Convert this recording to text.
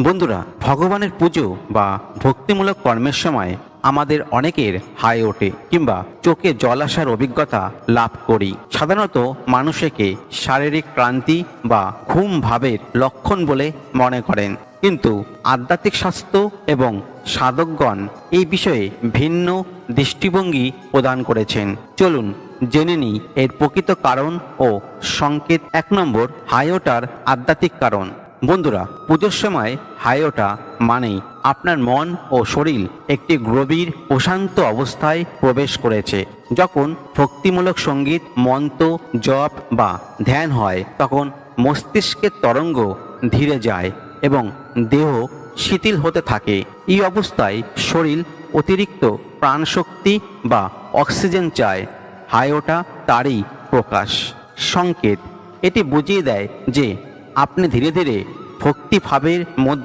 বন্ধুরা, ভগবানের পুজো বা ভক্তিমূলক কর্মের সময় আমাদের অনেকের হাই ওঠে কিংবা চোখে জল আসার অভিজ্ঞতা লাভ করি। সাধারণত মানুষকে শারীরিক ক্লান্তি বা ঘুম ভাবের লক্ষণ বলে মনে করেন, কিন্তু আধ্যাত্মিক স্বাস্থ্য এবং সাধকগণ এই বিষয়ে ভিন্ন দৃষ্টিভঙ্গি প্রদান করেছেন। চলুন জেনে নিই এর প্রকৃত কারণ ও সংকেত। 1 নম্বর, হাই ওঠার আধ্যাত্মিক কারণ। বন্ধুরা, পুজোর সময় হাই ওঠা মানেই আপনার মন ও শরীর একটি গভীর প্রশান্ত অবস্থায় প্রবেশ করেছে। যখন ভক্তিমূলক সঙ্গীত, মন্ত্র, জপ বা ধ্যান হয়, তখন মস্তিষ্কের তরঙ্গ ধীরে যায় এবং দেহ শিথিল হতে থাকে। এই অবস্থায় শরীর অতিরিক্ত প্রাণশক্তি বা অক্সিজেন চায়। হাই ওঠা তারই প্রকাশ। সংকেত, এটি বুঝিয়ে দেয় যে আপনি ধীরে ধীরে ভক্তিভাবের মধ্যে